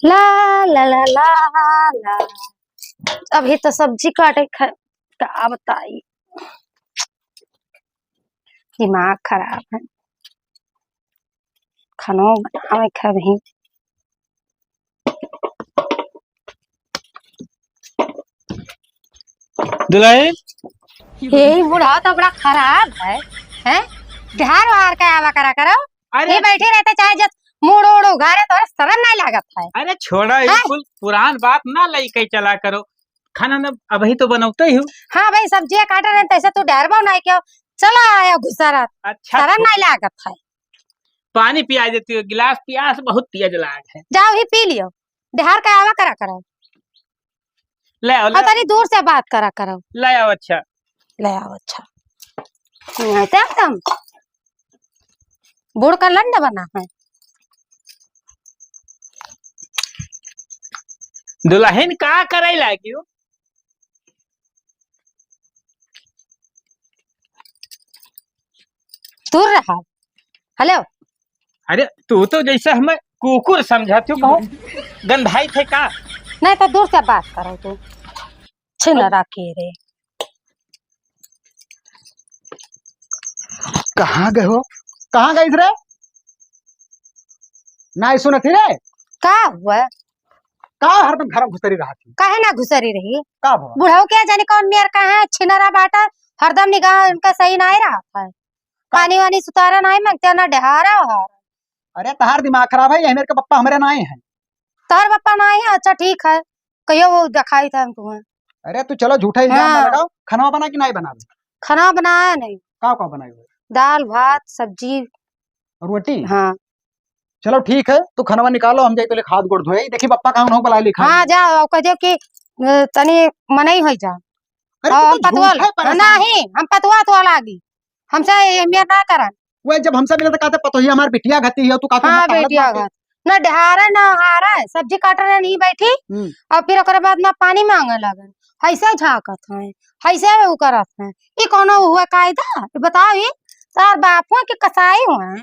ला ला ला ला ला। अभी तो सब्जी काटे क्या बताई, दिमाग खराब है। खानो बनावे कभी। दुल्हन यही बुढ़ा तो बड़ा खराब है। हैं? ध्यान वार का आवा करा करो। अरे ये बैठे रहते चाहे जब मुड़ उड़ उगारे तो शर्म नहीं लागत है। अरे छोड़ा ये हैं? कुल पुरान बात ना लई कई चला करो। खाना ना अभी तो बनाते ही हूँ। हाँ भाई सब्जियां काटे रहे तैसे तू डर बो नहीं क्यों चला आया गुस्सा रात। अच्छा शर्म नहीं लागत है। पानी पिया देती हो, गिलास प्यास बहुत तेज लाग है। जाओ ही पी लियो। ध्यान का आवा करा करो। ले आओ और तनी दूर से बात करा करो। ले आओ। अच्छा ले आओ। अच्छा नहीं तो एकदम बूढ़ का लंड बना है। दुल्हन का करे लागी हो? दूर रहा। हेलो। अरे तू तो जैसे हमें कुकुर समझाती हो, कहो गंधाई थे का? नहीं तो दूर से बात करो तू। छिनरा के रे। कहाँ गए हो? कहाँ गई रे? ना सुन थी रे? का हुआ? का हरदम घर में घुसरी रहा थी? काहे ना घुसरी रही? का भवा? बुढ़ाऊ क्या जाने कौन मेयर का है छिनरा बाटा। हरदम निगाह उनका सही नहीं रहा है। पानी वानी सुतारा नहीं मांगते ना डहारा है। अरे तहार दिमाग खराब है, ये मेरे के पप्पा हमारे नाए हैं। तार पापा नहीं है? अच्छा ठीक है। कहियो वो दिखाई था हम तुम्हें। अरे तू चलो झूठा इल्जाम ना हाँ। लगाओ। खाना बना कि नहीं बना? खाना बनाया नहीं। का बनाई हुई? दाल भात सब्जी। रोटी? हाँ चलो ठीक है, तू खाना निकालो, हम जाए तो हाथ गोड़ धोए। देखी पप्पा कहाँ हो बुला लिखा। हाँ जाओ कह दियो कि तनी मनाई हो जा। अरे हम तू पतवा झूठ है परेशान। नहीं हम पतवा तो लागी हमसे मेयर ना करन। वो जब हमसे मिले तो कहते पतोही हमारी बिटिया घती है, तू कहते हाँ बेटिया घर न ढहारा न हारा है सब्जी काट रहे नहीं बैठी और फिर ओकरे बाद में पानी मांगे लगन। ऐसे झाकत है ऐसे वो करत है। ये कोनो हुआ कायदा? ये बताओ ये तार बापू के कसाई हुए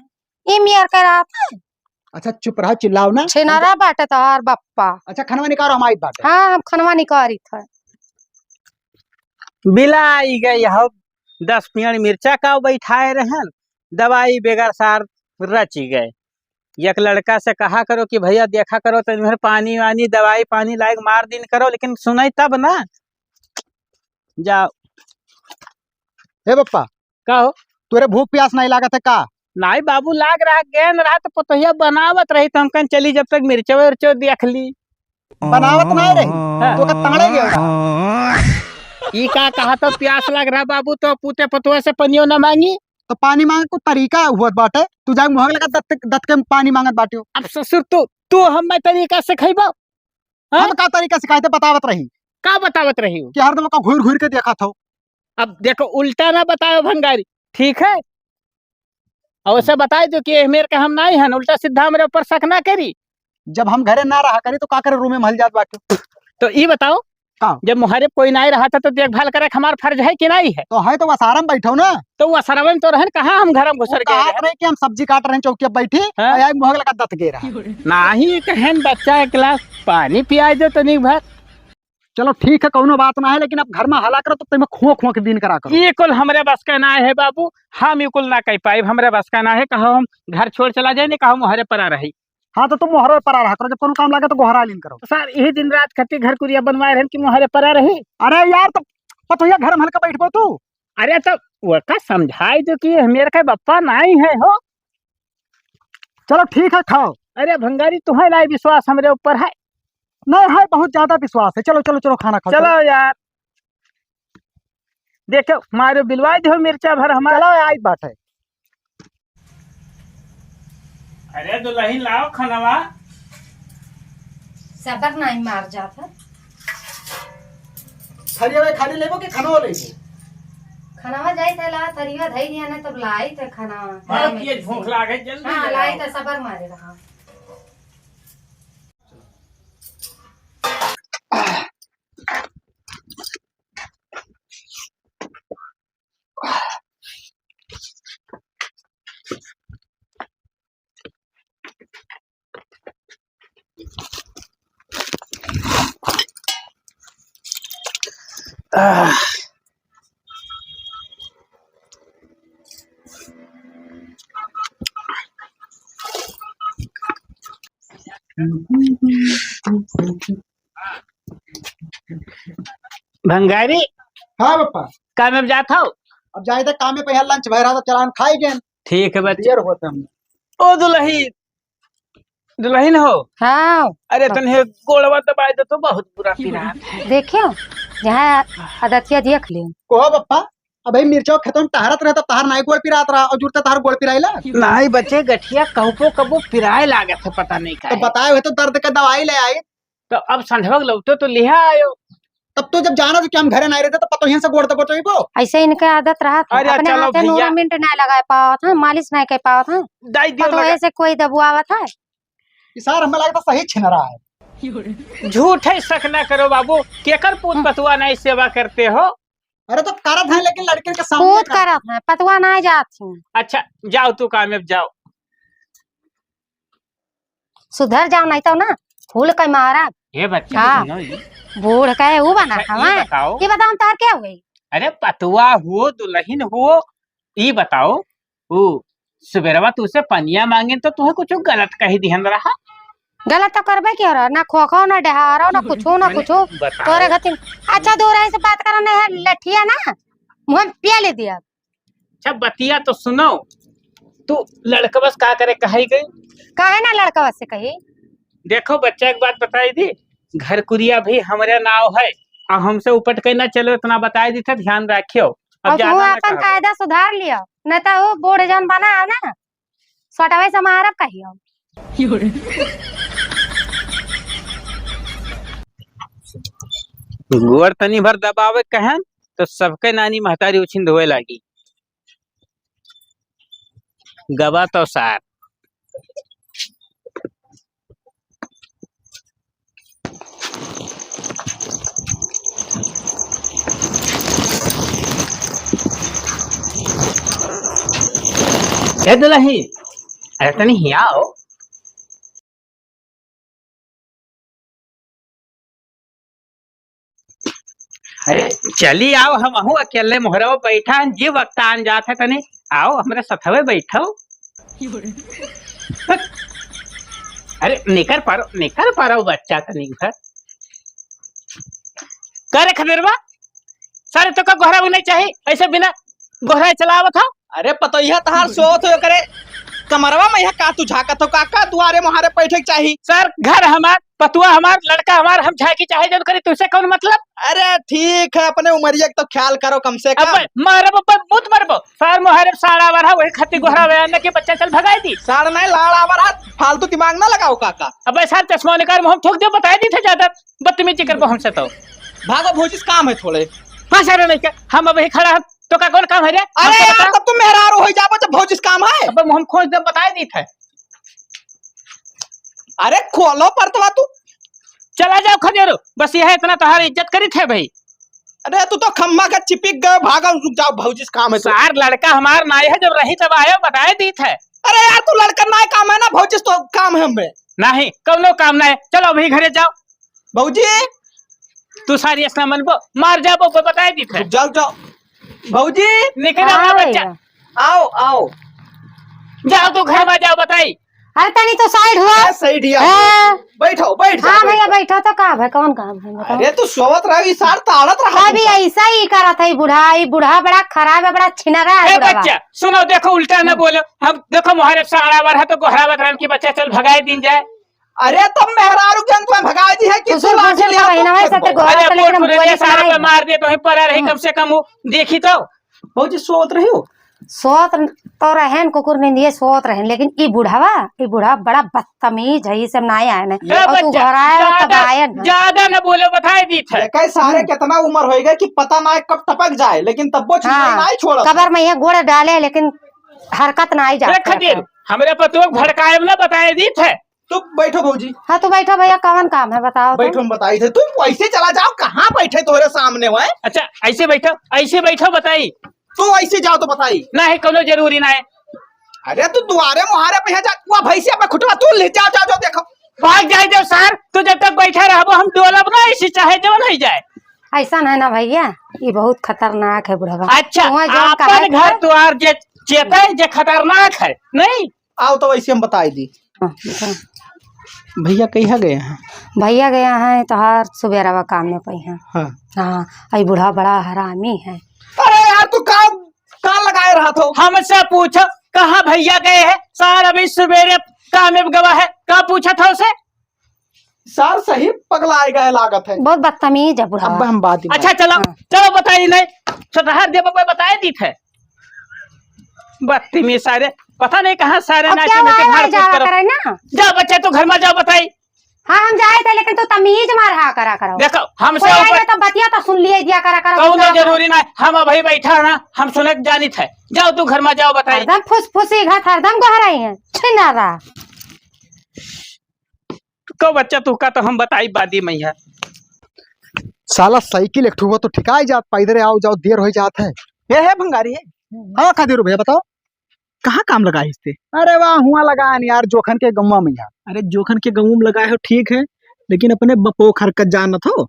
ये मेयर करात है। अच्छा चुप रहा, चिल्लाओ ना। छिनारा बाटे तार बप्पा। अच्छा खाना निकालो, हमारी बात है। हाँ हम खनवा निकारी था। बिलाई गई हो 10 पियड़ मिर्चा का बैठाए रहन, दवाई बेगर सार रची गए। एक लड़का से कहा करो कि भैया देखा करो तो पानी वानी दवाई पानी लायक मार दिन करो, लेकिन सुनाई तब ना। जाओ। हे पप्पा का हो? तुरे भूख प्यास नहीं लागत है का? नहीं बाबू लाग रहा गेंद रहा तो पतोहिया बनावत रही तो हम कन चली जब तक मिर्चो विर्चो देख ली। बनावत नहीं रही तो का ताड़े गया। ई का कहा तो प्यास लग रहा बाबू तो पूते पतुआ से पनियो न मांगी। तो पानी मांगे को तरीका हुआ बाटे, तू जाए मुहग लगा दत के पानी मांगत बाटे। अब ससुर तू हम तरीका से खइबा। हम का तरीका शिकायत बतावत रही का बतावत रही हो? कि हरदम का घूर घूर के देखा था। अब देखो उल्टा ना बताओ भंगारी, ठीक है? और उसे बताए दो कि मेरे का हम नहीं है, उल्टा सीधा मेरे ऊपर शक ना करी। जब हम घरे ना रहा करी तो का करे रूम में महल जात बाटे। तो ये बताओ का? जब मुहारे कोई नहीं रहा था तो देखभाल करे हमारा फर्ज है कि नहीं है? तो है तो वसारम बैठो ना। तो वो सरवन तो रहन कहाँ हम घर में घुसर गए रहे कि हम सब्जी काट रहे चौकी बैठी मुहग लगा दत गे रहा। नहीं कहन बच्चा एक गिलास पानी पियाई दो तो नहीं भर। चलो ठीक है कौनो बात ना है, लेकिन अब घर में हला करो तो तुम्हें खुआ खुआ के दिन करा करो। ये कुल हमरे बस का ना है बाबू, हम ये कुल ना कह पाए हमरे बस का ना है। कहो हम घर छोड़ चला जाए नहीं कहो मुहरे पर आ रही। हाँ तो तुम मोहरे पर आ रहा करो, जब कोनो काम लगे तो गोहरा लीन करो। तो सर यही दिन रात खत्ती घर कुरिया बनवाए रहन कि मुहरे पर आ रही। अरे यार तो पतोहिया घर में हल्का बैठबो तू। अरे तो वो का समझाई दो कि मेरे का बप्पा नहीं है हो। चलो ठीक है खाओ। अरे भंगारी तुम्हें नहीं विश्वास हमरे ऊपर है? नहीं है, बहुत ज्यादा विश्वास है। चलो चलो चलो खाना खाओ। चलो यार देखो मारो बिलवाई दो मिर्चा भर हमारा। चलो आई बात है। अरे दुल्हन लाओ खनवा। सबर नहीं मार जाता। खाली लेबो कि खानो लेबो? खाना जाई थे तरिया धई दिया ने तब लाई थे खाना। ये भूख लागे जल्दी हाँ लाई थे सबर मारे रहा। आह, भंगारी हाँ पप्पा। का में जाता हो। अब जाए थे काम में पे लंच भर रहा था चलान खाई गए। ठीक है बच्चे। देर होता हम। ओ दुल्ही दुल्हीन हो। हाँ अरे तन्हे गोड़वा दबाए दे तो बहुत बुरा पीड़ा है। देखियो जहाँ आदतिया देख लियो। को पप्पा अब भाई मिर्चा खेतों टहरत रहे तो तहार नाई गोड़ पिरात रहा और जुड़ता तहार गोड़ पिराइला। नहीं बच्चे गठिया कहबो कबो पिराए लागत है पता नहीं तो का। बताए हुए तो दर्द का दवाई ले आई। तो अब संध्या लौटो तो लिहा आयो। तब तो जब जाना तो क्या हम घरे नहीं रहते तो पतो यहीं से गोड़ तब तो ऐसे इनके आदत रहा था। अरे अपने चलो हाथे भैया। नूरा मिनट नहीं लगा पावा था, मालिश नहीं कर पावा था, दाई दियो तो लगा। ऐसे कोई दबुआवा था। सर हमें लगा था सही छिन रहा है। झूठे शक ना करो बाबू, केकर पूत पतुआ नहीं सेवा करते हो। अरे तो करत है लेकिन लड़के के सामने कूद करत है, पतवा नहीं जाती। अच्छा जाओ तू कामयाब जाओ। सुधर जाओ नहीं तो ना फूल के मारा ये बच्चे हाँ। सुनो ये। बूढ़ कहे वो बना अच्छा, हवा। ये बताओ। ये बताओ तार क्या हुई। अरे पतुआ हुओ दुल्हीन हुओ, ये बताओ वो सुबेरवा तुझसे पनिया मांगे तो तुम्हें कुछ गलत कही दिहन रहा। गलत तो करबे क्या रहा, ना खोखो ना डहारो ना कुछो ना कुछो बताओ। तोरे गतिन। अच्छा दूर से बात करना है लठिया ना मुंह में पिया ले दिया। अच्छा बतिया तो सुनो। तू लड़का बस का करे कही गई। काहे ना लड़का से कही। देखो बच्चा एक बात बताई थी, घर कुरिया भी हमारे नाव है और हमसे उपट के ना चलो इतना बताई दी था, ध्यान रखियो। अब और तू ज्यादा ना अपन कहो। कायदा सुधार लियो नहीं तो वो बूढ़ जन बना है ना सटवे से मारब कहियो। गोर तनी भर दबावे कहन तो सबके नानी महतारी उछिन धोए लागी। गवा तो सार दुल्ही। अरे तनी हिया आओ। अरे चली आओ, हम आहू अकेले मोहरवा बैठा हन, जी वक्त आन जात है तनी आओ हमारे सथवे बैठो। अरे निकर पारो बच्चा तनी घर करे खदेरवा सारे तो का गोहरा नहीं चाहिए, ऐसे बिना गोहरा चलावत हो। अरे पतोहिया तहार सोत हो करे कमरवा में का तू झाकत हो काका दुआरे मुहारे बैठे चाहिए। सर घर हमार पतुआ हमार लड़का हमार, हम झाकी चाहे जब करे तुझसे कौन मतलब। अरे ठीक है अपने उमरिया तो ख्याल करो कम से अब कम। मारब मुत मरबो सर मोहरे साड़ा वाला वही खत्ती गोहरा बयान के बच्चा चल भगाई दी। साड़ नहीं लाड़ा बरा फालतू दिमाग ना लगाओ काका। अब सर चश्मा निकाल मुंह ठोक दे, बताई दी थे ज्यादा बदतमीजी कर हमसे तो। भागो भोजिस काम है थोड़े। हाँ सर नहीं क्या हम अब खड़ा है तो का कौन काम है रे। अरे यार तब तुम मेहरारू हो जाबो जब भोजिस काम है। अब हम खोज दे बताई दी थे। अरे खोलो परतवा तू। चला जाओ खदेरो, बस यह इतना तुम्हारी इज्जत करी थे भाई। अरे तू तो खम्मा का चिपिक गए भागो रुक जाओ भोजिस काम है तो। सार लड़का हमार नाई है, जब रही तब आयो बताए दी थे। अरे यार तू लड़का ना काम है ना भोजिस तो काम है हमें। नहीं कौनो काम नहीं, चलो अभी घरे जाओ। भौजी तू सारी असना मनबो मार जाबो बताए दी थे। जाओ जाओ भौजी निकल हाँ आओ बच्चा, भैया। आओ आओ। जाओ तू घर में जाओ बताई। अरे तनी तो साइड हुआ। अरे सही दिया हाँ। बैठो बैठ जाओ, हाँ भैया बैठो। बैठो तो काम है कौन काम है बताओ। अरे तू सोवत रही सार ताड़त रहा अभी ऐसा ही करा था ये बूढ़ा बड़ा खराब है, बड़ा छिनरा है ए बुढ़ावा। बच्चा सुनो, देखो उल्टा न बोलो। हम देखो मोहरे साड़ा वर है तो गोहरा बतरन की बच्चा चल भगाई दिन जाए। अरे तुम मेहरारू जन तुम्हें भगा दी है कि उसे तू लाठी बुजुर्ग लिया बहिना है, सत्य तो गोहरा अरे तो लेकिन हम बोल बोली सारे पे सुनाई। मार दे तो ही परा रही कम से कम वो देखी तो। भौजी सोवत रही हो। सोत तो रहन कुकुर नहीं सोत रहन, लेकिन ई बूढ़ा बड़ा बदतमीज है, ये सब नहीं आए ने ए और तू बच्चा, घर आया तब आया ना। ज्यादा न बोलो बताए दी थे। देखा सारे कितना उम्र होएगा कि पता ना कब टपक जाए लेकिन तब वो हाँ, नहीं छोड़ा। कबर में ये गोड़ डाले लेकिन हरकत नहीं अरे जाती। खदीर हमरे पतुआ भड़काए न बताए दी थे। तुम बैठो भौजी हाँ तो बैठो भैया कौन काम है बताओ। बैठो हम बताई थे तुम ऐसे चला जाओ कहाँ बैठे तुम्हारे सामने हुए। अच्छा ऐसे बैठो बताई। तू ऐसे जाओ तो बताई। नहीं कोनो जरूरी ना है। अरे तू दुआरे मुहारे पे जा वहाँ भैंसिया पे खुटवा तू ले जाओ जाओ देखो। भाग जाए जब सर तू जब तक बैठा रहो हम डोलब ना, इसी चाहे जो नहीं जाए। ऐसा है ना भैया ये बहुत खतरनाक है बुढ़वा। अच्छा वहाँ जो कहा अपन घर द्वार जे चेता है जे खतरनाक है नहीं। आओ तो वैसे हम बताई दी। हाँ, बताओ। भैया कहाँ गए हैं? भैया गया है तो हर सुबेरा काम में पई है। हाँ। हाँ आई बूढ़ा बड़ा हरामी है। अरे यार तू कहाँ लगाए रहा था? हमसे पूछो कहाँ भैया गए हैं, सारा अभी सवेरे काम में गवा है, कहाँ पूछा था उसे? सर सही पगलाए गए लागत है। बहुत बदतमीज है बुढ़ा। अब हम बात ही अच्छा चलो हाँ। चलो बताइए नहीं छोटा दे बताए दी थे बत्ती सारे पता नहीं कहाँ सारे अब क्या वाई जावा करे ना। जाओ बच्चे तू घर में जाओ बताई। हाँ हम जाए थे लेकिन तू तमीज मार हा करा करो। देखो हमसे कोई ऊपर आएगा तो बतिया तो सुन लिए दिया करा करो। कहूँ जरूरी ना हम अभी बैठा ना हम सुने जानी थे। जाओ तू घर में जाओ बताई। हरदम फुसफुसी घाट हरदम गहराई है छिनारा। को बच्चा तू का तो हम बताई बादी मैया। साला साइकिल एक ठुआ तो ठिकाई जात पैदरे आओ जाओ देर हो जात है। ये है भंगारी है। हाँ खादिर भैया बताओ। कहाँ काम लगा है इससे? अरे वाह हुआ लगा यार जोखन के गम्मा में यार। अरे जोखन के गहूम लगाए हो ठीक है, लेकिन अपने बपो खरकत जान हो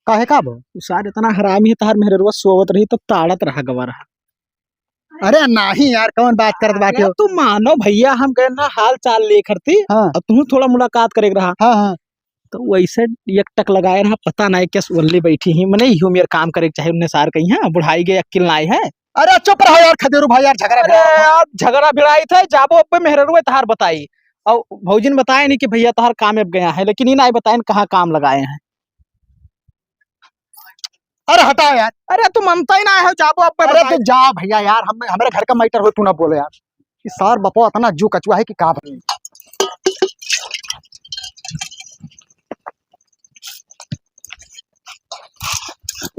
काहे का बो? सार इतना हरामी है तार मेहरवा सोवत रही तो ताड़त रहा गवा रहा। अरे नहीं यार कौन बात करत बाकी हो? तू मानो भैया हम गए ना हाल चाल ले करती। हाँ अब तू थोड़ा मुलाकात करे रहा हाँ हाँ तो वैसे एक टक लगाए रहा पता नहीं क्या वल्ली बैठी ही मने यूं मेरे काम करे चाहे उन्हें सार कही है बुढ़ाई गए अक्ल ना है। अरे चुप रहो यार खदेरू भाई यार झगड़ा अरे यार झगड़ा भिड़ाई थे जाबो अब मेहरवा तार बताई और भौजी ने बताया नहीं कि भैया तार काम अब गया है, लेकिन ये नहीं बताए कहाँ काम लगाए हैं। अरे हटाओ यार। अरे तू मनता ही ना है जाबो अब अरे तू जा भैया यार हम हमारे घर का मैटर हो तू ना बोले यार। इस सार बपो इतना जू कचुआ है कि का बताऊं।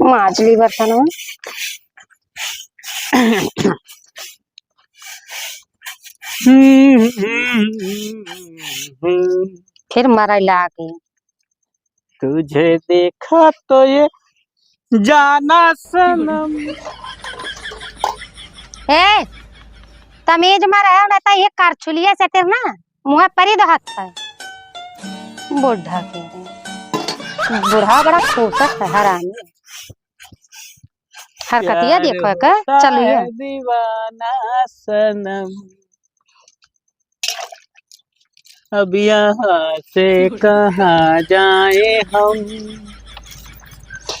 माजली बर्तन में फिर मरा ला के तुझे देखा तो ये जाना सनम। ए तमीज में रहे ना तो ये कारछुलिया से तेर ना मुँह परी दहत है बुढ़ा के बुढ़ा बड़ा खूबसूरत है हरामी हरकतिया देखो का चलिए दीवाना सनम अब यहाँ से कहाँ जाए हम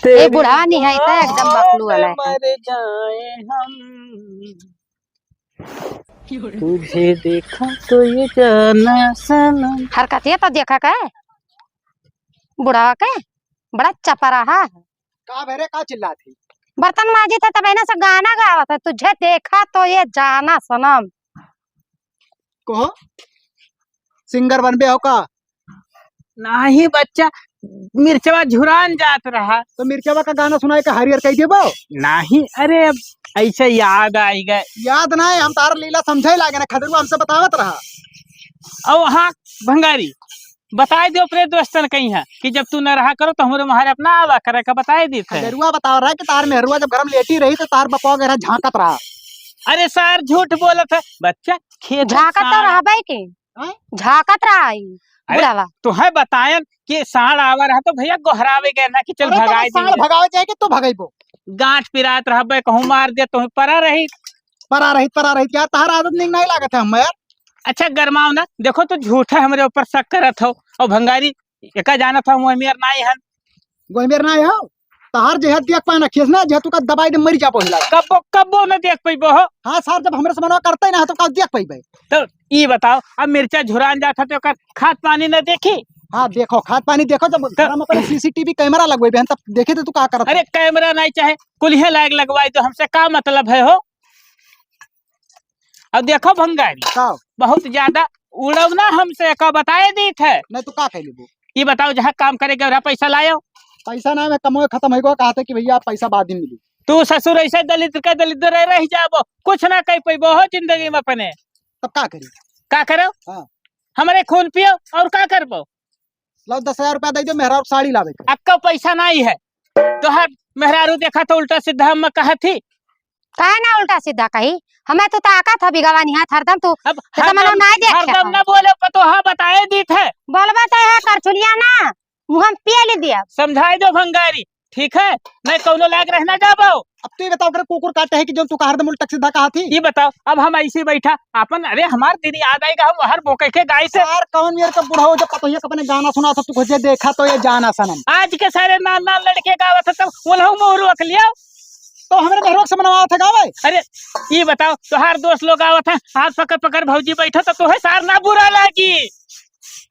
ए बुढ़ा नहीं है तो एकदम बकलू वाला है। मर जाए हम तुझे देखा तो ये जाना सनम। हरकतिया तो देखा का बुढ़ा के बड़ा चपराहा है। का भेरे का चिल्ला थी? बर्तन माजी था तब ना से गाना गावा था तुझे देखा तो ये जाना सनम। को सिंगर बनबे हो का? नहीं बच्चा मिर्चवा झुरान जात रहा तो मिर्चवा का गाना सुनाए का हरियर कह देबो? नहीं अरे अब ऐसे याद आई गए। याद ना है हम तार लीला समझे लागे ना खदरू हमसे बतावत रहा। और हाँ भंगारी बताए दो अपने दोस्तन कहीं है कि जब तू न रहा करो तो हमारे महारे अपना आवा करे का बताए दी थे। खदरुआ बता रहा है कि तार मेहरुआ जब घर में लेटी रही तो तार बपवा गहरा झांकत रहा। अरे सर झूठ बोलत है बच्चा खेत झाकत तो रहा भाई के झाकत रहा आई बुढ़ावा। तो है बतायन कि साढ़ आवा रहा तो भैया गोहरावे गए ना कि चल भगाए साल भगावे जाए कि तू भगाइबो? गांठ पिरात रहा कहूँ मार दे तो परा रही परा रही यार तार आदत नहीं लागत है हम यार। अच्छा गरमाओ ना देखो तो झूठा हमारे ऊपर शक करत हो और भंगारी एका जाना था मुँह मेर नाई है गोमेर ना हो तार जेहत देख पाए ना खींचना जेहत तू का दबाई दे मर जा पहिला। कब्बो न देख पैबो हो। हाँ सर जब हमरे से मनवा करते ही ना तो का देख पाइबे। तो ये बताओ अब मिर्चा झुरान जाता तो खाद पानी न देखी? हाँ देखो खाद पानी देखो जब घर में अपने सीसीटीवी कैमरा लगवे बहन तब देखे थे तू का करत। अरे कैमरा नहीं चाहे कुल्हे लायक लगवाई तो हमसे का मतलब है हो। अब देखो भंगारी का बहुत ज्यादा उड़व ना हमसे का बताए दी थे। नहीं तू का कहली ये बताओ जहाँ काम करेगा वहाँ पैसा लायो? पैसा ना मैं कमोए खत्म हो गया कहते कि भैया पैसा बाद में मिली। तू ससुर ऐसे दलित का दलित रह जाबो कुछ ना कह पैबो हो जिंदगी में अपने। तब का करी? का करो? हाँ। हमारे खून पियो और का करबो? लो 10,000 रुपया दे दो मेहरा साड़ी लावे के। अक्का पैसा नहीं है तो हर मेहरारू देखा तो उल्टा सीधा हम कहा थी काहे ना उल्टा सीधा कही हमें तो ताका था बिगवा नहीं हाथ हरदम तू अब तो मनो नहीं देखे हरदम न बोले तो हाँ बताए दी थे बोलबा तो है करछुलिया ना मुंह में पिए ले दिया। समझाई दो भंगारी ठीक है, मैं कौनो लायक रहना जाबो। अब तू ये बताओ कर कुकुर काटे है कि जो तू का हरदम उल्टा सीधा कहा थी। ये बताओ, अब हम ऐसे बैठा अपन, अरे हमार दिन याद आएगा, हम हर बोके के गाय से यार कौन मेरे का बुढ़ा हो जब पता है अपने गाना सुना था तू खुद देखा तो ये जाना सनम। आज के सारे नान नान लड़के गावत है, तब उन्हों मोहर रख लिया। तो हमारे बहरों से मनवाया था गावे। अरे ये बताओ, तुहार दोस्त लोग आवत है, हाथ पकड़ पकड़ भौजी बैठो तो तुहे सार ना बुरा लागी।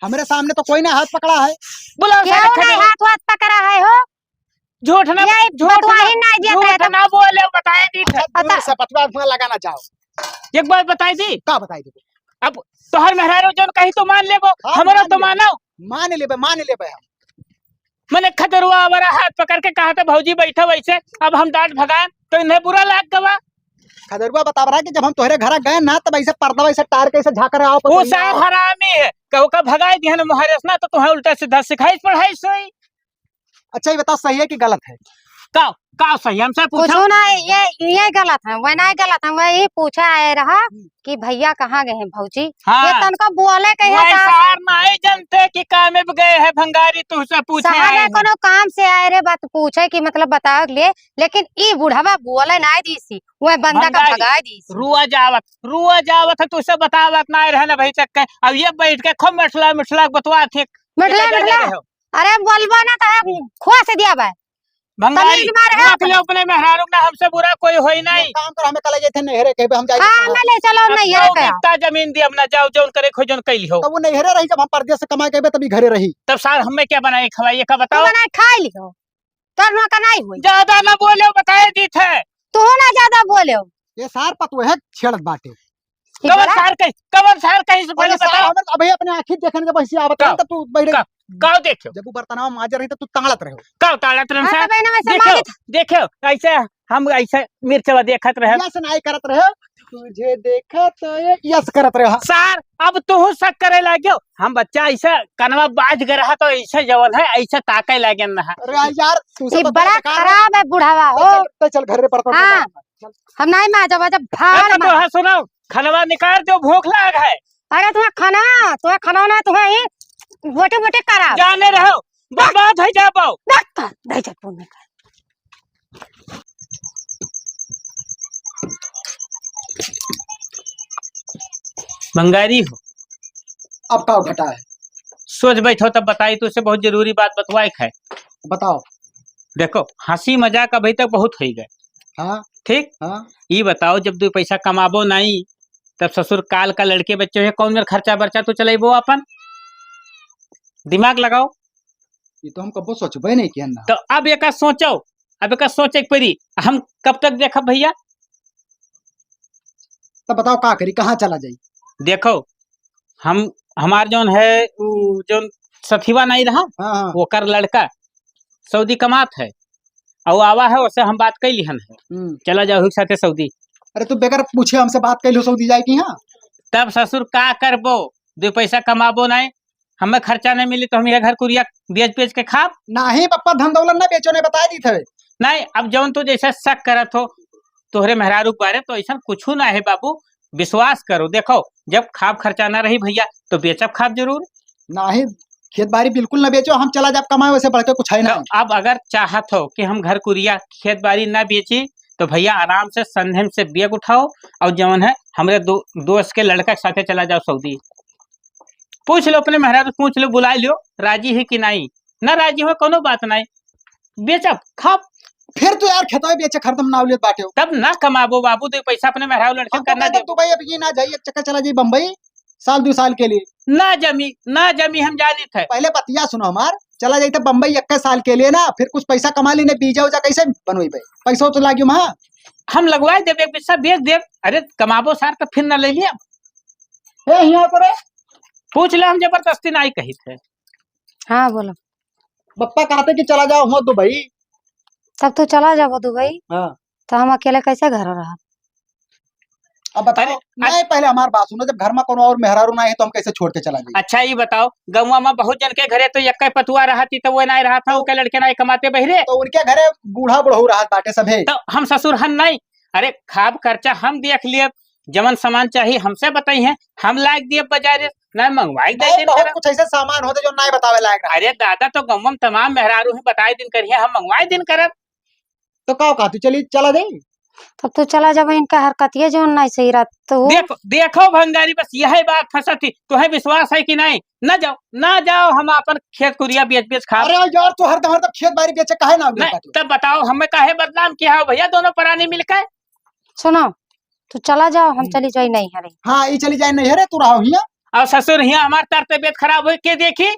हमारे सामने तो कोई ने हाथ पकड़ा है। बुलाओ क्यों सारे नहीं खड़े। हाथ वाथ पकड़ा है हो? झूठ ना, ये झूठ बतवाही नहीं दिया झूठ था ना बोले, बताए दी थे। दूर से पतवा में लगाना चाहो। एक बात बताई दी, का बताई दे। अब तोहर मेहरारू जोन कही तो मान लेबो, हाँ, हमरो मान तो लेबो। मानो। मान ले हम। मैंने खतरुआ हमारा हाथ पकड़ के कहा था भौजी बैठो वैसे, अब हम डांट भगाए तो इन्हें बुरा लाग गवा। खदरुआ बता रहा है कि जब हम तुम्हारे घर गए ना तब ऐसे पर्दा वैसे टार कैसे झाकर आओ वो सार हरामी है, कहू का भगाए दिया ना मुहरस ना, तो तुम्हें उल्टा सीधा सिखाई पढ़ाई सोई। अच्छा ये बताओ सही है कि गलत है। का सही हमसे पूछो। पूछो ना, ये गलत है, वह नहीं गलत है, वह ये पूछा है रहा कि भैया कहाँ गए हैं भौजी। हाँ। ये तनका बोले कहे वही सार नहीं जानते कि काम में गए हैं भंगारी, तुझसे पूछे आए हैं। कोनो काम से आए रे, बात पूछे कि मतलब बताओ के लिए, लेकिन ई बुढ़ावा बोले नहीं दी सी, वह बंदा का भंगारी। भगा दी सी। रुआ जावत है, तुझसे बतावत नहीं रहना भाई तक के। अब ये बैठ के खूब मिठला बतवा थे। मिठला अरे बोलबो ना तो खुआ से दिया बा भंगारी तमीज मारे है रख ले अपने मेहरारू ना, हमसे बुरा कोई होई नहीं। काम कर हमें कल गए थे नहरे कहीं पे हम जाए। हाँ मैं ले चलो नहीं है क्या कितना जमीन दी अपना, जाओ जोन करे खो जोन कैली हो। तब वो नहरे रही जब हम परदेश से कमाए गए तभी घरे रही। तब सार हमें क्या बनाए खवाइए का तू बताओ। बना खा लियो, तोर ना का नहीं हुई। ज्यादा ना बोले, बताए दी थे। तू ना ज्यादा बोले हो। ये सार पतवे है छेड़त बाटे। कवन सार कहीं से पहले सार बताओ। हमें अभी अपने आँखी देखने के बस आवत है, तब तू बैठ का- गाँव देखो, जब वो बर्तनवा माजे रही तो तू तांगलत रहे। गाँव ताड़ा तरम हाँ, सार तो बहना वैसे देखो मालिक- देखो ऐसे हम ऐसे मिर्चवा देखत रहे। यस नहीं करत रहे, तुझे देखा तो ये यस करत रहे। सार अब तू शक करे लाग्यो, हम बच्चा ऐसा कनवा बाज गए रहा तो ऐसे जवन है ऐसे ताके लागे ना। अरे यार तू ये बड़ा खराब है बुढ़ावा हो। चल घर रे पड़ता हाँ। हम नहीं माजा बाजा भाड़ तो हाँ सुनो, खनवा निकाल दो, भूख लाग है। अरे तुम्हें खाना ना तुम्हें ही बोटे बोटे करा जाने रहो, बर्बाद हो जाओ। दे चल में भंगारी हो, अब का घटा है सोच बैठो तब बताई, तुझसे बहुत जरूरी बात बतवाए है। बताओ। देखो हंसी मजाक अभी तक बहुत हो गए, हाँ ठीक। हाँ ये बताओ, जब दो पैसा कमाबो नहीं तब ससुर काल का लड़के बच्चे है, कौन मेरा खर्चा बर्चा तो चलेबो अपन, दिमाग लगाओ। ये तो हम कबो सोचबे नहीं किया ना। तो अब एक सोचो, अब एक सोचे परी, हम कब तक देखब भैया। तब बताओ का करी, कहाँ चला जाई। देखो हम हमार जोन है जोन सथीवा नहीं रहा, हाँ हाँ वो कर लड़का सऊदी कमात है और आवा है, उससे हम बात कैली हन है, चला जाओ एक साथे सऊदी। अरे तू बेकार पूछे हमसे बात कैलो सऊदी जाए की। हाँ तब ससुर का करबो, दो पैसा कमाबो नहीं, हमें खर्चा नहीं मिली तो हम ये घर कुरिया बेच के खाब नहीं पप्पा, धन दौलत ना बेचो ने बता दी थे। नहीं। अब जौन तू जैसा शक करत हो तोहरे मेहरारू बारे, तो ऐसा कुछ ना है बाबू, विश्वास करो। देखो जब खाब खर्चा ना रही भैया तो बेचब खाब जरूर। नहीं खेत बाड़ी बिल्कुल ना बेचो, हम चला जाब कमाए, वैसे बढ़ के कुछ है ना। तो अब अगर चाहत हो कि हम घर कुरिया खेत बाड़ी ना बेची तो भैया आराम से संधे से बैग उठाओ और जवन है हमारे दोस्त के लड़का के साथे चला जाओ सऊदी। पूछ लो अपने मेहरारू, पूछ लो, बुला लो, राजी है कि नहीं। ना राजी हो कोनो बात नहीं, बेचब खाब। फिर तो यार खेतवा बेचे खरदम ना उलियत बाटे हो। तब ना कमाबो बाबू, दो पैसा अपने मेहरारू लड़के हमको करना कहता दे। तू भाई अब ये ना जाइए, एक चक्कर चला जाइए बम्बई साल 2 साल के लिए। ना जमी हम जानी थे। पहले बतिया सुनो हमार, चला जाइए बम्बई 21 साल के लिए ना, फिर कुछ पैसा कमा ली, बीजा उजा कैसे बनोई भाई, पैसा तो लागियो वहाँ। हम लगवाए देव, एक पैसा बेच देव। अरे कमाबो सार तो फिर न ले लिया। हे यहाँ पर पूछ ले, हम जबरदस्ती नहीं कही थे। हाँ बोलो। पप्पा कहते कि चला जाओ हम दुबई। तब तो चला जाओ दुबई, हाँ तो हम अकेले कैसे घर रहा। अब बताओ। नहीं पहले हमारी बात सुनो, जब घर में कोनो और मेहरारू ना है तो हम कैसे छोड़ के चला जाए। अच्छा ये बताओ, गौवा में बहुत जन के घरे तो एक पतुआ रहा थी तो वो नहीं रहा था, उनके लड़के नहीं कमाते बहिरे, तो उनके घरे बूढ़ा बुढ़ऊ रहा बाटे सभे। तो हम ससुर हन नहीं। अरे खाब खर्चा हम देख लिए, जमन सामान चाहिए हमसे बताई है, हम लायक दिए बाजारे, नहीं मंगवाई दे नहीं, दिन बहुत करब। कुछ ऐसे सामान होते जो नहीं बतावे लायक रहे। अरे दादा तो गमम तमाम मेहरारू ही बताए दिन करिए, हम मंगवाए दिन करब। तो का कहती चली चला दे। तब तो चला जब इनका हरकतिये जो नहीं सही रहा तो देखो देखो भंगारी, बस यही बात फंसा थी। तुम्हें विश्वास है कि नहीं? न जाओ न जाओ, हम अपन खेत कुरिया बेच बेच खा। अरे यार तू हर दम खेत बाड़ी बेचे काहे ना नहीं बेचता तू? तब बताओ हमें काहे बदनाम किया हो भैया, दोनों प्राणी मिलकर। सुनो, तू चला जाओ, हम चली जाई नहीं हरे। हाँ ये चली जाए नहीं है रे, तू रहो हिया। और ससुर हिया हमार तर तबियत खराब हो के देखी।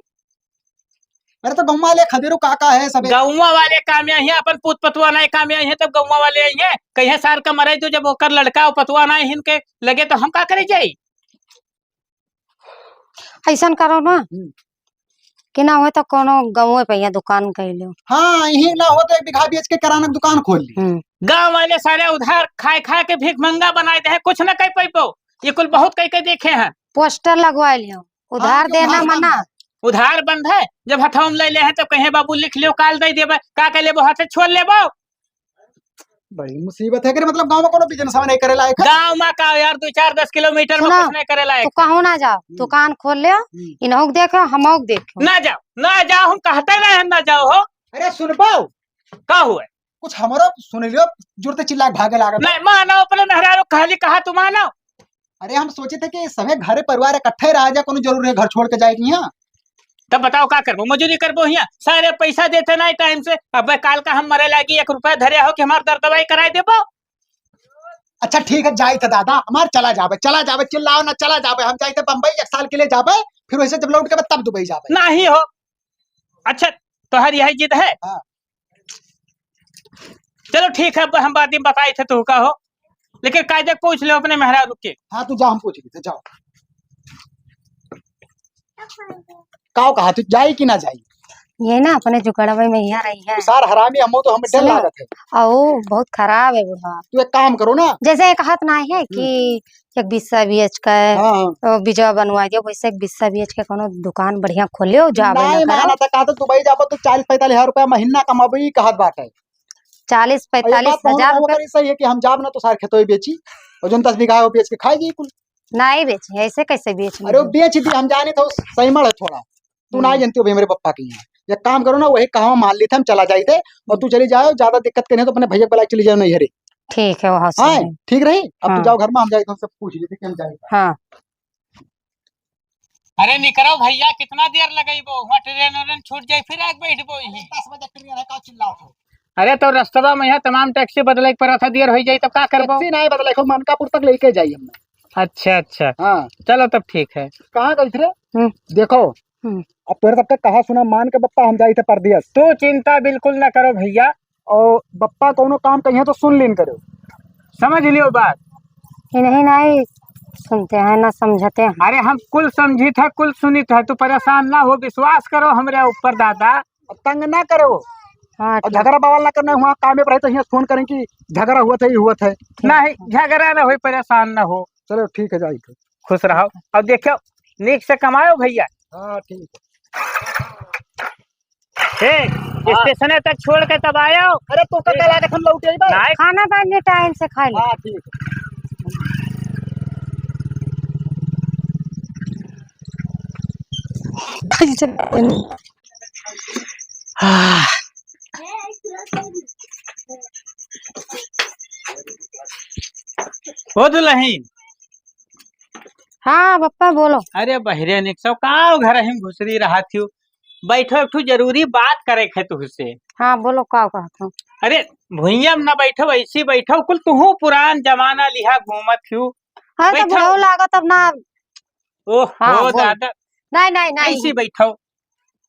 अरे तो गम्मा ले खदेरू काका है सब। गौवा वाले कामया है, अपन पुत पतुआ नहीं कामया है, तब गौवा वाले आई है। कहीं सार का मरे तो जब ओकर लड़का और पतुआ नहीं हिनके लगे तो हम का करे जाई। ऐसा करो ना कि ना हो तो कोनो गाँव पे यहाँ दुकान कर लो। हाँ यही ना हो तो 1 बीघा बेच के किराना की दुकान खोल ली। गांव वाले सारे उधार खाए खाए के भीख मंगा बनाए दे, कुछ न कह पैपो। ये कुल बहुत कह के देखे हैं। पोस्टर लगवा लियो, उधार क्यों देना उधार मना। उधार बंद है, जब हथौम ले ले हैं तो कहे बाबू लिख लियो, काल दे देबे, का के लेबो हाथ से छोड़ लेबो। बड़ी मुसीबत है कि मतलब गांव में कोनो बिजनेस नहीं करे लायक है। गांव में का यार 2-4-10 किलोमीटर में सुना, कुछ नहीं करे तो लायक। कहूँ ना जाओ, दुकान खोल लियो, इन्हों देखो हमों देखो। ना जाओ, हम कहते नहीं हम ना जाओ हो। अरे सुन पाओ का हुआ? कुछ हमारा सुन लियो, जुड़ते चिल्ला के भागे लागत। नहीं मानो अपने मेहरारू कहली कहा तू मानो। अरे हम सोचे थे कि सभी घरे परिवार इकट्ठे रह जा, कोनो जरूर है घर छोड़ के जाएगी यहाँ। तब बताओ का करबो, मजूरी करबो हिया, सारे पैसा देते नहीं टाइम से। अब काल का हम मरे लागी 1 रुपया धरे हो कि हमार दर्द दवाई कराए देबो। अच्छा ठीक है, जाई थे दादा हमार चला जावे चिल्लाओ ना, चला जावे। हम जाई थे बम्बई 1 साल के लिए जावे, फिर वैसे जब लौट के बाद तब दुबई जावे। नहीं हो। अच्छा तोहर यही जिद है? हाँ। चलो ठीक है, हम बात में बताए थे तू का हो, लेकिन कायदे पूछ लो अपने मेहरारू के। हाँ तू जा, हम पूछ ली जाओ। काओ कहा तू जाई कि ना जाई? ये ना अपने जुगड़वे में यहाँ रही है, सार हरामी हमो तो हमें डर सुनो। लागत है। और बहुत खराब है बुढ़ा। तू एक काम करो ना। जैसे एक हाथ ना है कि एक 20 बीएच का हाँ बीजवा बनवा दियो, वैसे एक 20 बीएच के कोनो दुकान बढ़िया खोलियो, जावे नहीं ना माना करो। था, कहा तो दुबई जाबो तो 40-45 हजार रुपया महीना कमाबी कहत बात है। 40-45 हजार रुपए सही है कि हम जाब ना तो सार खेतों बेची, और जो 10 बीघा है वो बेच के खाएगी कुल। नहीं बेचे, ऐसे कैसे बेच अरे वो बेच दी, हम जाने तो सही मड़ है थोड़ा। तू ना जानती हो भाई मेरे पप्पा की यहाँ। एक काम करो ना, वही कहा मान ली थे, हम चला जाए थे और तू चली जाओ, ज्यादा दिक्कत करने तो अपने भैया को बुला के चली जाओ नहीं हरे। ठीक है वहाँ से। हाँ ठीक रही। अब हाँ। तू जाओ घर में, हम जाए तो सब पूछ लेते कि हम जाए। हाँ अरे निकरो भैया, कितना देर लगेबो? वहाँ ट्रेन छूट जाए फिर आके बैठबो यहीं। 10 बजे ट्रेन है, का चिल्लाओ हो? अरे तो रास्ता में यहाँ तमाम टैक्सी बदले पर था, देर हो जाए तो का करबो? टैक्सी नहीं बदले को मनकापुर तक लेके जाइए हमने। अच्छा हाँ चलो तब ठीक है। कहाँ गई थे? हम्म। देखो हम्म। अब तेरे तब तक कहा सुना मान के बप्पा हम जाए थे परदेश। तू चिंता बिल्कुल न करो भैया, और बप्पा कोनो काम कहिए तो सुन लीन करो। समझ लियो बात। इन्हें नहीं सुनते हैं ना समझते हैं। अरे हम कुल समझी था, कुल सुनी था, तू परेशान ना हो, विश्वास करो हमरे ऊपर दादा। अब तंग ना करो हाँ और ठीक। झगड़ा बवाल ना करना, वहाँ काम में रहे तो यहाँ फोन करें कि झगड़ा हुआ था, ये हुआ था। नहीं झगड़ा ना हो, परेशान ना हो, चलो ठीक है जाए थे। खुश रहो। अब देखो नीक से कमाओ भैया। हाँ ठीक ठीक, स्टेशन तक छोड़ के तब आयो। अरे तू कल आके हम लौट आई बा। नहीं खाना पानी टाइम से खा लो। हाँ ठीक हो दुल्हन। हाँ पप्पा बोलो। अरे बहरे निक सब का घर हम घुसरी रहा थी, बैठो एक ठो जरूरी बात करे खे तुझसे। हाँ बोलो का कहता हूँ। अरे भुइया में न बैठो, ऐसी बैठो, कुल तुहू पुरान जमाना लिहा घूमत थी। हाँ तो बैठो। बुढ़ऊ लागत अब ना। ओह हाँ, हो बोल। दादा, नहीं नहीं नहीं ऐसी बैठो।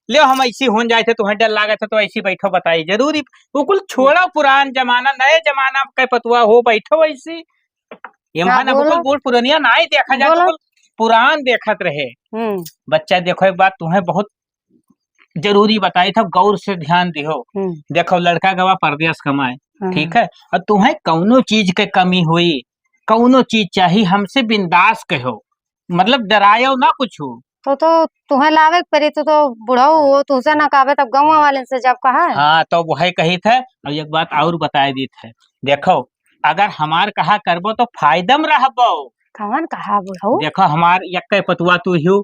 ले हम ऐसी हो जाए थे, तुम्हें डर लागत है तो ऐसी बैठो, बताई जरूरी वो कुल छोड़ो पुरान जमाना, नए जमाना का पतुआ हो, बैठो ऐसी। ये हाँ, ना बोलो। कुल बुढ़ पुरानिया ना ही देखा जाए तो बोलो। कुल पुरान देखत रहे। बच्चा देखो एक बात तुम्हें बहुत जरूरी बताई था, गौर से ध्यान दिहो। देखो लड़का गवा परदेश कमाए, ठीक है, और तुम्हें कौनो चीज के कमी हुई, कौनो चीज चाहिए, हमसे बिंदास कहो, मतलब डरायो ना कुछ हो। तो तुम्हें लावे के पड़ी, तो बुढ़ऊ हो, तुझसे ना कावे तब गाँव वाले से जब कहा है। हाँ तो वही कही थे। और एक बात और बताए दी थे, देखो अगर हमार कहा करबो तो फायदा में रहबो, कौन कहा बुढ़ऊ? देखो हमार यक्के पतुआ तू ही हो,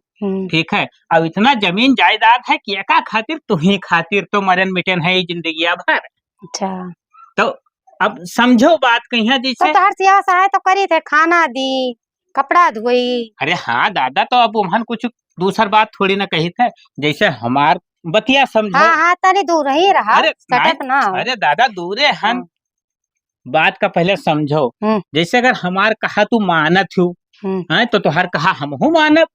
ठीक है। अब इतना जमीन जायदाद है कि एका खातिर तुम्ही खातिर तो मरन मिटन है जिंदगी भर। अच्छा तो अब समझो बात कहिया तो जैसे। तोहर सिया सहाय तो करी थे, खाना दी, कपड़ा धोई। अरे हाँ दादा, तो अब उमहन कुछ दूसर बात थोड़ी ना कही थे, जैसे हमार बतिया समझो। हाँ हाँ, तनी दूर ही रहा, अरे सटक ना हो। अरे दादा दूरे हन, हाँ। बात का पहले समझो। हम्म। जैसे अगर हमार कहा तू मानत हो है तो तुहार कहा हम हूँ मानब।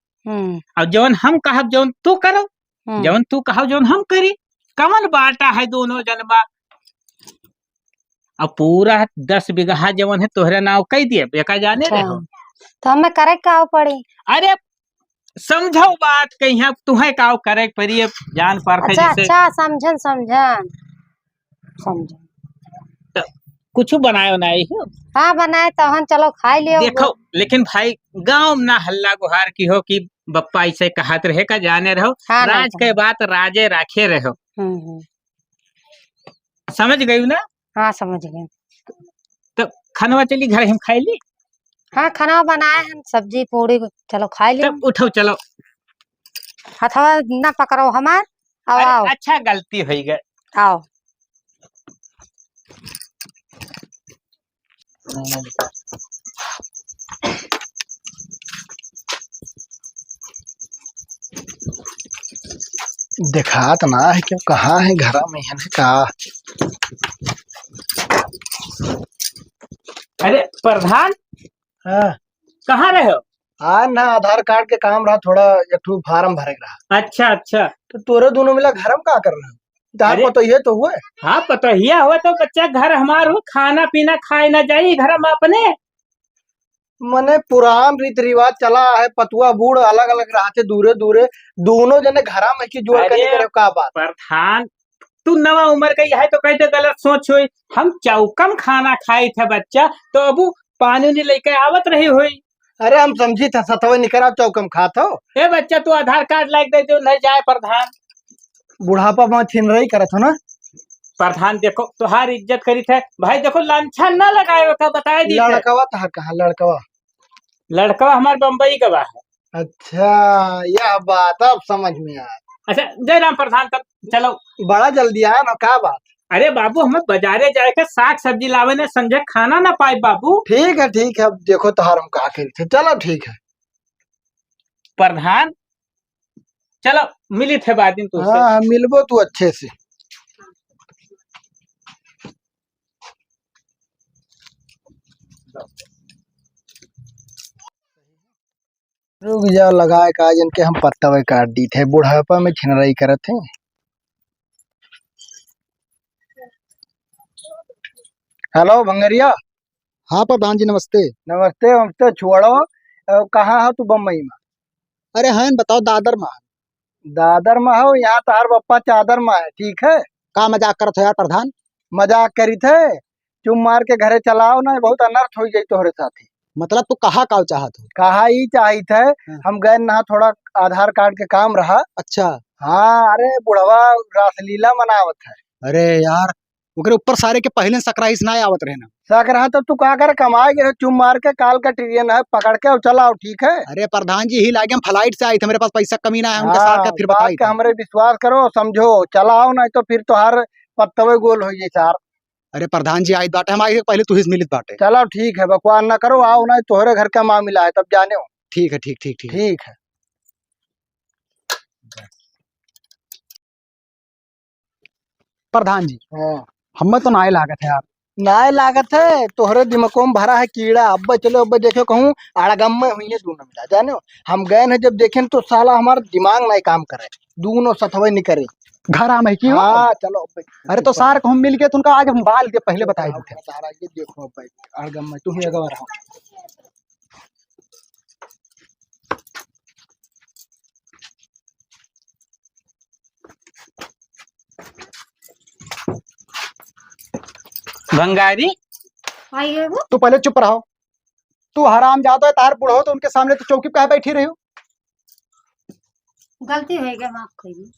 अब जौन हम कहब जौन तू करो, जौन तू कहब जौन हम करी, कमन बाटा है दोनों जन्मा। अब पूरा 10 बीघा जवन है तोहरे नाव कह दिए, बेका जाने अच्छा। रहो। तो हमें करे का पड़ी? अरे समझो बात कहिया, तुम्हें काव करे पड़ी, अब जान पार अच्छा जैसे अच्छा, समझन समझन समझन। कुछ बनाए बनाई हो। हाँ बनाए तो हम चलो खा लियो। देखो लेकिन भाई गांव में ना हल्ला गुहार की हो कि बप्पा ऐसे कहत रहे का जाने रहो। हाँ, राज के बात राजे राखे रहो, समझ गई ना? हाँ समझ गए। तो खनवा चली घर हम खाई ली। हाँ खाना बनाए हैं, सब्जी पूरी, चलो खा लियो। तब उठो चलो। हथवा ना पकड़ो हमार। आओ अरे आओ अच्छा गलती हो गई। आओ। देखा तो ना है क्यों, कहाँ है घर में है का? अरे प्रधान हाँ कहाँ रहे हो? हाँ ना, आधार कार्ड के काम रहा, थोड़ा एक ठो फार्म भरे रहा। अच्छा अच्छा। तो तोरे दोनों मिला घर में का कर रहे हो? तार अरे को तो ये तो हुए। हाँ पता ही हुआ, तो बच्चा घर हमार हो, खाना पीना खाए ना जाई घर में अपने। मने पुरान रीति रिवाज चला है, पतुआ बूढ़ अलग अलग रहते, दूरे दूरे दोनों जने घरा में की जोड़ के अरे करे का बात। प्रधान तू नवा उम्र का है तो कहते गलत सोच हुई। हम चौकम खाना खाई थे बच्चा, तो अबू पानी नहीं लेके आवत रही हुई। अरे हम समझी था सतवे निकरा चौकम खात हो। ए बच्चा तू आधार कार्ड लाइक दे दो, नहीं जाए प्रधान। बुढ़ापा में छिन रही करत हो ना। प्रधान देखो तुहार इज्जत करी थे भाई, देखो लांछन ना लगाए का बताए दी थे। लड़कवा तहार कहाँ? लड़कवा लड़का हमार बम्बई का बा है। अच्छा, यह बात अब समझ में आया। अच्छा जय राम प्रधान, तब चलो। बड़ा जल्दी आया ना, क्या बात? अरे बाबू हमें बाजारे जाए के साग सब्जी लावे ने, संजय खाना ना पाए बाबू। ठीक है, अब देखो तहार हम कहा करी थे, चलो ठीक है। प्रधान चलो मिली थे बाद दिन तुझसे। हाँ मिलबो तू अच्छे से। रुक जाओ, लगाए का जिनके हम पत्ता वे काट दी थे, बुढ़ापा में छिनराई करत थे। हेलो भंगरिया। हाँ प्रधान जी नमस्ते। नमस्ते नमस्ते, छोड़ो कहाँ हो तू? बम्बई में? अरे हाँ बताओ। दादर में। दादर में हो? यहाँ तार बप्पा चादर में है, ठीक है। का मजाक करत हो यार प्रधान? मजाक करी थे, चुम मार के घरे चलाओ ना, बहुत अनर्थ हो जाये तोहरे साथी। मतलब तू कहा का चाहत हो? कहा ही चाहिए थे। हम गए ना, थोड़ा आधार कार्ड के काम रहा। अच्छा हाँ, अरे बुढ़वा रासलीला मनावत है। अरे यार ओकरे ऊपर सारे के पहले सकराइस ना आवत रहे ना। सकरा तो तू का कर कमाए गए, चुम मार के काल का ट्रेन है पकड़ के चलाओ, ठीक है। अरे प्रधान जी ही लागे, हम फ्लाइट से आए थे, मेरे पास पैसा कमी ना है, उनके साथ फिर बताई का हमरे विश्वास करो, समझो चलाओ ना, तो फिर तोहार पत्तवे गोल हो जाए सार। अरे प्रधान जी आई बाटे, हम आए पहले तू ही मिलित बाटे। चलो ठीक है, बकवास ना करो, आओ ना, तोहरे घर का मामला है तब जाने हो। ठीक है ठीक ठीक ठीक ठीक है। प्रधान जी हमें तो नाय लागत है यार। नाय लागत है तोहरे दिमागों में भरा है कीड़ा। अब चलो अब देखो कहूँ आड़गम में हुई है दोनों मिला, जाने हो हम गए हैं जब देखें तो साला हमारा दिमाग नहीं काम करे, दोनों सतवे नहीं करे। घर आ मैं क्यों? हाँ चलो। अरे तो सार को हम मिल के तुमका आज हम बाल के पहले बताए थे। सारा ये देखो भाई आड़गम में तुम ही अगवा रहो। भंगारी आइए वो तू पहले चुप रहो। तू हराम जाता है, तार बुढ़ो तो उनके सामने तो चौकी पे कहाँ बैठी रही हो? गलती हो गई, माफ करिए।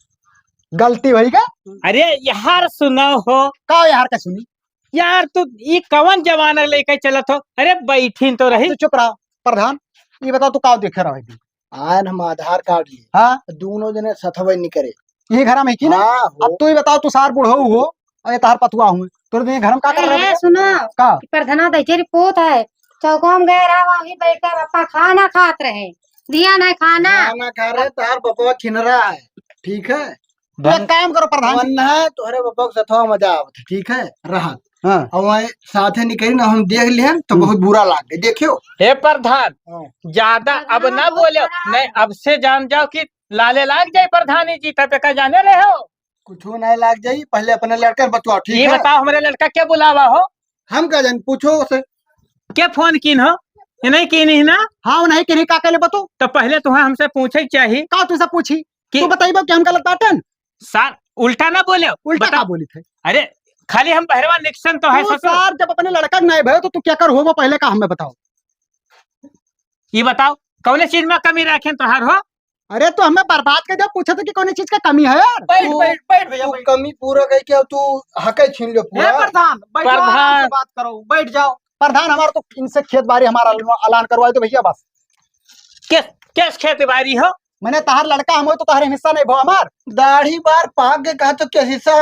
गलती हुई क्या? अरे यार सुनो हो का यार का सुनी? यार, तू ये कवन जमाना लेके चलत हो? अरे बैठी तो रही। तू चुप रहो प्रधान, ये बताओ तू का देखे रहे थी? आयन हम आधार कार्ड लिए, हाँ दोनों जने सथवे नहीं करे ये घर में की ना। अब तू ही बताओ, तू सार बुढ़ो हो और ये तार पतुआ हूँ, तोरे घर में का कर रहे? सुनो का प्रधाना दैचे रिपोर्ट है, चौको में गए रहा वही बैठ कर पापा खाना खात रहे, दिया नहीं खाना खा रहे, तार बपवा छिन रहा है, ठीक है। तो एक काम करो प्रधान है, तुम्हारे बपवा को सथवा मजा आवत, ठीक है रहा। हाँ। और वहाँ साथे निकली ना, हम देख लिए तो बहुत बुरा लग गया, देखियो। हे प्रधान, ज्यादा अब ना बोलो, नहीं अब से जान जाओ कि लाले लाग जाए प्रधानी जी, तब का जाने रहे हो। कुछ नहीं लाग जाये, पहले अपने लड़का बतवाओ, ठीक है। ये बताओ हमारे लड़का क्या बुलावा हो? हम क्या जान, पूछो उसे क्या फोन की हो? ये नहीं की नहीं ना? हाँ नहीं की का कहले बतो। तो पहले तुम्हें हमसे पूछे चाहिए का तुझसे पूछी कि तू बताइबो कि हम गलत बाटन? सर उल्टा ना बोले, उल्टा का बोली थे? अरे खाली हम पहलवान निक्सन तो है सर, जब अपने लड़का नहीं भयो तो तू क्या कर हो, वो पहले का हमें बताओ। ये बताओ कौन चीज में कमी रखे तोहार हो? अरे तो हमें बर्बाद कर दिया, पूछा था कि कौन चीज का कमी है यार। बैठ भैया, कमी पूरा कह के तू हके छीन लो पूरा। प्रधान प्रधान बात करो, बैठ जाओ। प्रधान हमारा तो इनसे खेत बाड़ी हमारा ऐलान करवाए तो भैया बस। किस खेत बाड़ी हो? मैंने तहार लड़का हम तो तहारे हिस्सा नहीं भो हमार। दाढ़ी बार पाक के कहा तो क्या हिस्सा,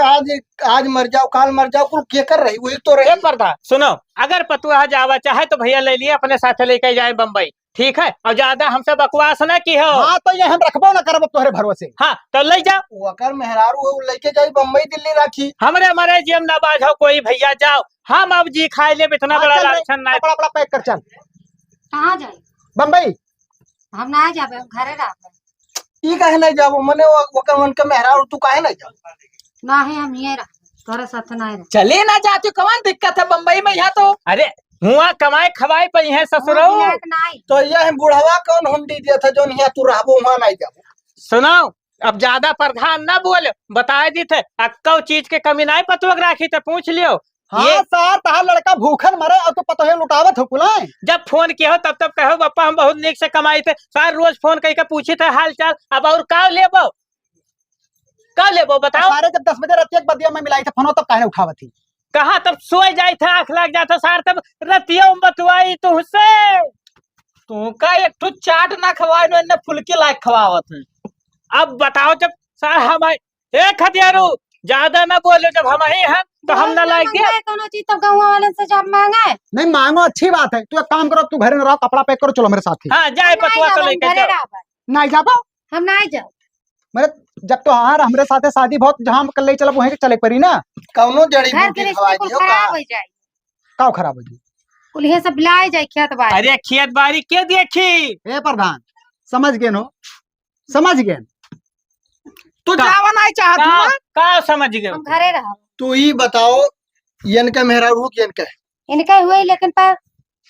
आज मर जाओ काल मर जाओ, कुल क्या कर रही वही तो रही। प्रधान सुनो, अगर पतुआ जावा चाहे तो भैया ले लिए अपने साथ लेके जाए बम्बई, ठीक है। और ज्यादा हमसे बकवास ना की हो। हाँ तो ये हम रखबो ना करब तोहरे भरोसे। हाँ तो ले जाओ, वकर मेहरारू हो लेके जाई बम्बई दिल्ली राखी। हमारे जेम ना बाज हो कोई, भैया जाओ, हम अब जी खाए ले, इतना बड़ा लालचन ना। बड़ा बड़ा पैक कर चल। कहाँ जाए? बम्बई हम ना जाबे, हम घरे रह। ई काहे नहीं जाबो, मने वकर मन के मेहरारू तू काहे नहीं जाओ? नहीं हम ये रह, तोरे साथ नहीं रह। चले ना जाते, कौन दिक्कत है बम्बई में? यहाँ तो अरे हुआ कमाए खवाए पे है ससुरो। नहीं तो यह बुढ़वा कौन हुंडी दिया था जो यहाँ तू रहबो वहाँ नहीं जाबो? सुनो, अब ज्यादा प्रधान ना बोले, बताए दी थे अक्का चीज के कमी नहीं पतुआ राखी तो पूछ लियो। हाँ ये सर, तहार लड़का भूखन मरे और तू पतो है लुटावत हो कुलाए। जब फोन किया हो तब कहो पापा हम बहुत नीक से कमाई थे, सर रोज फोन करके पूछी थे हाल चाल। अब और का लेबो बताओ। सारे जब 10 बजे रात एक बदिया में मिलाई थे फोन, तब काहे उठावत थी? कहा तब सोए जाए थे, आंख लग जाता सर, तब रतिया बतवाई तुझसे। तू का एक ठो चाट ना खवाए नो, इन्ने फुलकी लायक खवावत है। अब बताओ जब सर हम एक हथियारू ज्यादा ना बोलो, जब हम ही हैं तो हम ना लायक दिया कोनो चीज तो गाँव वाले से जब मांगे। नहीं मांगो अच्छी बात है, तू एक काम करो, तू घर में रहो, कपड़ा पैक करो, चलो मेरे साथ ही। हाँ जाए पतुआ तो लेके जाओ। नहीं जाबो? हम नहीं जाओ। मेरे जब तो हार हमरे साथे शादी बहुत जहां कर ले चलो वहीं के चले परी ना। कौनो जड़ी घर बूटी के खवा रिश्ते दियो कुल खराब हो जाए, का खराब हो जी? कुल ये सब लाए जाए खेत बाड़ी। अरे खेत बाड़ी के देखी? ए प्रधान समझ गए नो, समझ गए। तू जावा नहीं चाहत ना? का समझ गए? हम घरे रह। तू ही बताओ, इनका मेहरा रूप इनका इनका हुए लेकिन पर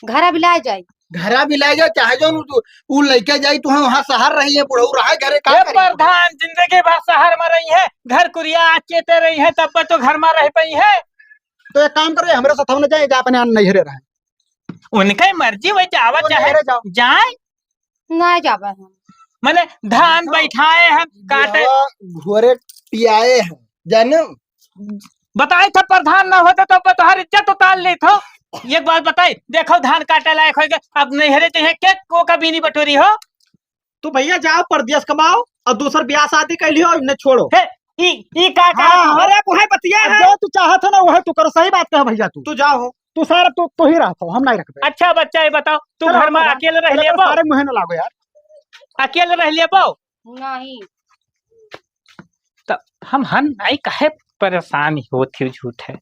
घरा भी लाए जाए। घरा भी लाए जाए चाहे जो उ लइके जाई, तू वहां शहर रही है, बुढ़ऊ रहा घरे का करी? प्रधान जिंदगी भर शहर में रही है, घर कुरिया चेते रही है, तब तो घर में रह पाई है। तो एक काम करो, हमरे साथ न जाए, जा अपने नहीं रहे। उनका मर्जी वही जावा चाहे जाए, नहीं जाबे हम। मैंने धान बैठाए हैं काटे, घोरे पियाए हैं जानो। बताए था प्रधान ना होता तो तुम्हारी इज्जत उतार ली थो। एक बात बताई, देखो धान काटे लायक हो गए, अब नहीं हरे तो के को कभी नहीं बटोरी हो। तू भैया जाओ परदेश कमाओ और दूसर ब्याह शादी कर लियो, इन्हें छोड़ो। ई का अरे वही बतिया है, जो तू चाहत ना वह तू करो, सही बात कह भैया। तू जाओ, तू सारा तू ही रखो, हम नहीं रखबे। अच्छा बच्चा ये बताओ, तू घर में अकेले रह लिया सारे मुहे न लागो यार, अकेले रह लिया पाओ? नहीं तो हम नहीं कहे परेशान होती झूठ है।